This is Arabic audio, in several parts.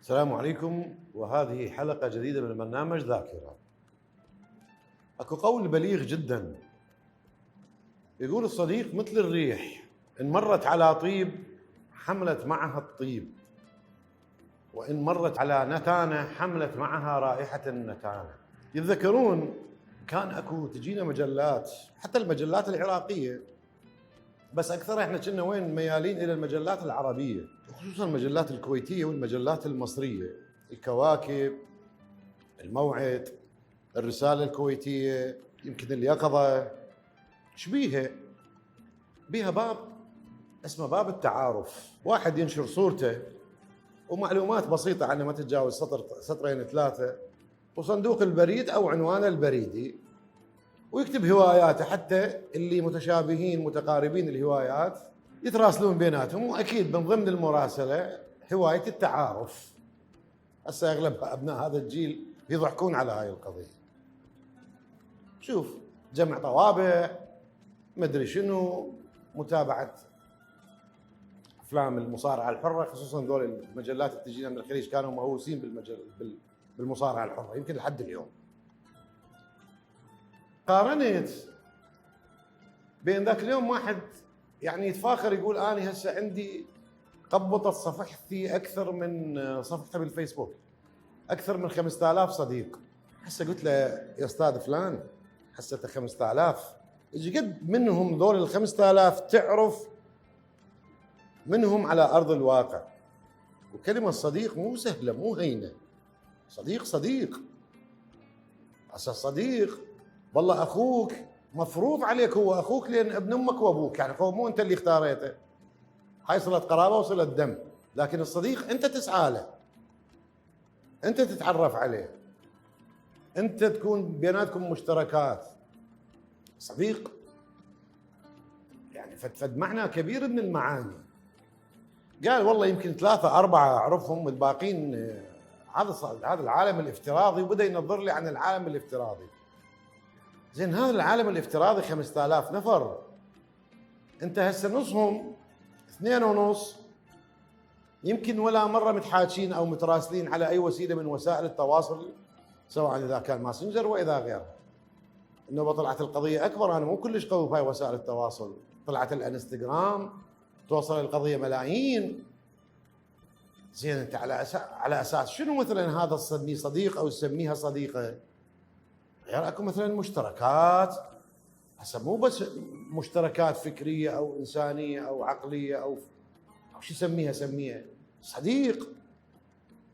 السلام عليكم، وهذه حلقة جديدة من برنامج ذاكرة. اكو قول بليغ جدا يقول: الصديق مثل الريح، إن مرت على طيب حملت معها الطيب، وإن مرت على نتانة حملت معها رائحة النتانة. يتذكرون كان اكو تجينا مجلات، حتى المجلات العراقية، بس اكثر احنا كنا وين ميالين الى المجلات العربية، خصوصا المجلات الكويتية والمجلات المصرية، الكواكب، الموعد، الرسالة الكويتية، يمكن اليقظة. شبيها بيها باب اسمه باب التعارف، واحد ينشر صورته ومعلومات بسيطة عنه ما تتجاوز سطرين ثلاثة، وصندوق البريد أو عنوانه البريدي، ويكتب هواياته، حتى اللي متشابهين متقاربين الهوايات يتراسلون بيناتهم. وأكيد من ضمن المراسلة هواية التعارف. هسه أغلب أبناء هذا الجيل يضحكون على هاي القضية. شوف، جمع طوابع، مدري شنو، متابعة أفلام المصارعة الحرة، خصوصا ذول المجلات اللي تجينا من الخليج كانوا مهووسين بالمصارعة الحرة يمكن لحد اليوم. قارنت بين ذاك اليوم واحد يعني يتفاخر يقول: أنا هسه عندي قبضت صفحتي أكثر من صفحتي بالفيسبوك، أكثر من 5000 صديق. هسه قلت له: يا أستاذ فلان، حسيته 5000، ايش قد منهم ذول ال 5000 تعرف منهم على أرض الواقع؟ وكلمة صديق مو سهلة، مو هينة. صديق هسه صديق والله أخوك، مفروض عليك هو أخوك لأن ابن أمك وأبوك، يعني هو مو أنت اللي اختاريته، هاي صلة قرابة وصلة دم. لكن الصديق أنت تسعى له، أنت تتعرف عليه، أنت تكون بيناتكم مشتركات. صديق يعني فد معنى كبير من المعاني. قال: والله يمكن 3 4 أعرفهم، الباقين هذا العالم الافتراضي، وبدأ ينظر لي عن العالم الافتراضي. زين، هذا العالم الافتراضي 5000 نفر، انت هسه نصهم 2.5 يمكن ولا مرة متحاكين أو متراسلين على أي وسيلة من وسائل التواصل، سواء إذا كان ماسنجر وإذا غيره. إنه طلعت القضية أكبر، أنا مو كلش قوي بهاي وسائل التواصل، طلعت الانستغرام توصل القضية ملايين. زين، أنت على أساس شنو مثلا هذا تسميه صديق أو تسميها صديقة؟ غير أكو مثلا مشتركات، هسه مو بس مشتركات فكرية أو إنسانية أو عقلية أو شو سميها صديق.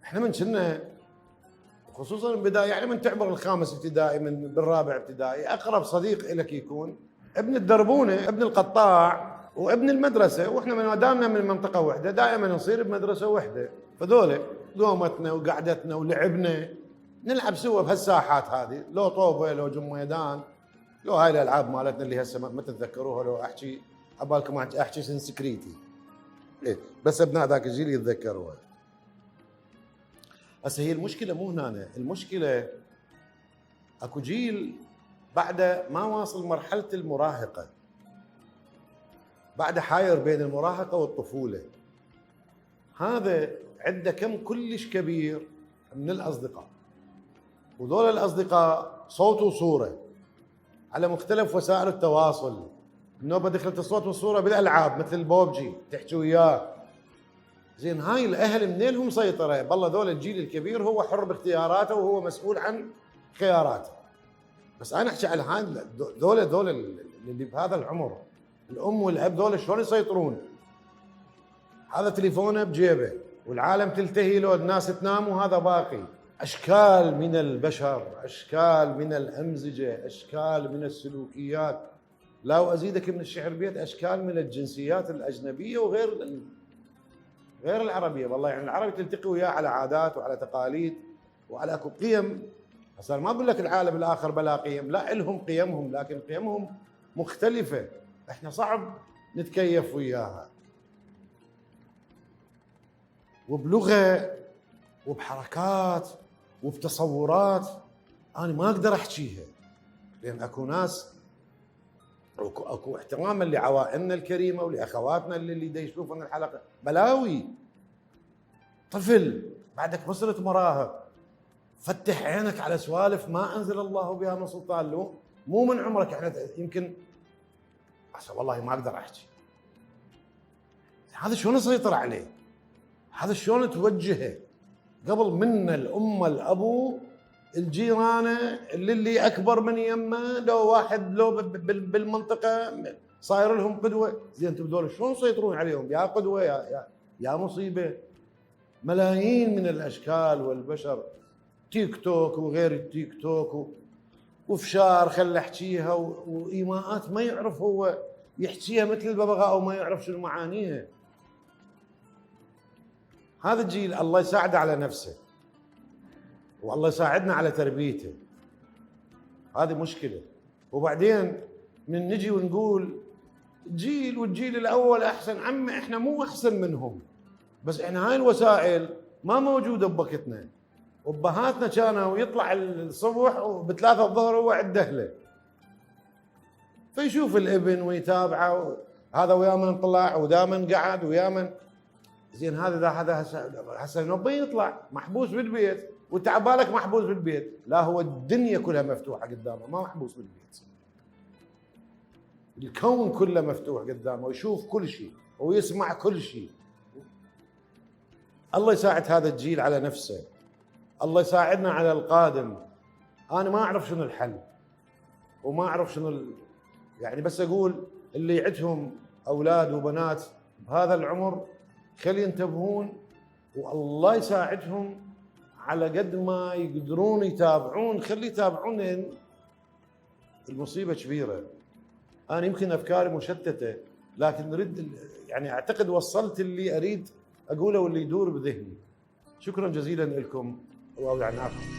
احنا من كنا خصوصا البداية، يعني من تعبر الخامس ابتدائي، من بالرابع ابتدائي، أقرب صديق لك يكون ابن الدربونة، ابن القطاع، وابن المدرسة. واحنا من دامنا من منطقة واحدة دائما نصير بمدرسة واحدة، فذول قومتنا وقعدتنا ولعبنا، نلعب سوا بهالساحات هذه، لو طوبة لو جميدان لو هاي الالعاب مالتنا اللي هسه ما تتذكروها. لو احكي عبالكم احكي سنسكريتي، إيه، بس ابناء ذاك الجيل يتذكروها. هسه هي المشكله مو هنا، المشكله اكو جيل بعد ما واصل مرحله المراهقه، بعد حاير بين المراهقه والطفوله. هذا عنده كم كلش كبير من الاصدقاء، وذول الاصدقاء صوت وصوره على مختلف وسائل التواصل. النوبه دخلت الصوت والصوره بالالعاب مثل البوبجي، تحكي وياه. زين، هاي الاهل منين لهم سيطره؟ بالله ذول الجيل الكبير هو حر باختياراته وهو مسؤول عن خياراته. بس انا احكي على هاي ذول اللي بهذا العمر، الام والاب، ذول شلون يسيطرون؟ هذا تليفونه بجيبه والعالم تلتهي له، الناس تنام وهذا باقي. اشكال من البشر، اشكال من الامزجه، اشكال من السلوكيات، لا وازيدك من الشعر بيت، اشكال من الجنسيات الاجنبيه وغير العربيه. والله يعني العربي تلتقي وياه على عادات وعلى تقاليد وعلى اكو قيم. هسه ما اقول لك العالم الاخر بلا قيم، لا، لهم قيمهم، لكن قيمهم مختلفه، احنا صعب نتكيف وياها. وبلغه وبحركات وبتصورات انا ما اقدر احكيها، لان اكو ناس اكو احتراما لعوائلنا الكريمه ولاخواتنا اللي يشوفون الحلقه. بلاوي طفل بعدك ما صرت مراهق، فتح عينك على سوالف ما انزل الله بها من سلطان له، مو من عمرك. احنا يمكن والله ما اقدر احكي هذا شلون اسيطر عليه، هذا شلون توجهه قبل منا الامه الابو الجيران اللي اكبر من يمه، لو واحد لو بالمنطقه صاير لهم قدوه. زين انتم دول شلون تسيطرون عليهم؟ يا قدوه يا مصيبه. ملايين من الاشكال والبشر، تيك توك وغير التيك توك وفشار خل احكيها وايماءات ما يعرف هو يحكيها مثل الببغاء وما يعرف شنو معانيها. هذا الجيل الله يساعده على نفسه والله يساعدنا على تربيته، هذه مشكله. وبعدين من نجي ونقول جيل والجيل الاول احسن، عم احنا مو احسن منهم، بس احنا هاي الوسائل ما موجوده بوقتنا. وابهاتنا كانوا يطلع الصبح وبثلاثة الظهر هو عند اهله، فيشوف الابن ويتابعه، هذا ويا من طلع ودا من قعد ويا من. زين هذا هسه نبي يطلع محبوس بالبيت، وانت عبالك محبوس بالبيت، لا هو الدنيا كلها مفتوحه قدامه، ما محبوس بالبيت. الكون كله مفتوح قدامه ويشوف كل شيء ويسمع كل شيء. الله يساعد هذا الجيل على نفسه، الله يساعدنا على القادم. انا ما اعرف شنو الحل وما اعرف شنو يعني، بس اقول اللي عندهم اولاد وبنات بهذا العمر خلي ينتبهون، والله يساعدهم على قد ما يقدرون يتابعون، خلي يتابعون، لان المصيبه كبيره. انا يمكن افكاري مشتته، لكن نريد يعني اعتقد وصلت اللي اريد اقوله واللي يدور بذهني. شكرا جزيلا لكم وأوعدناكم.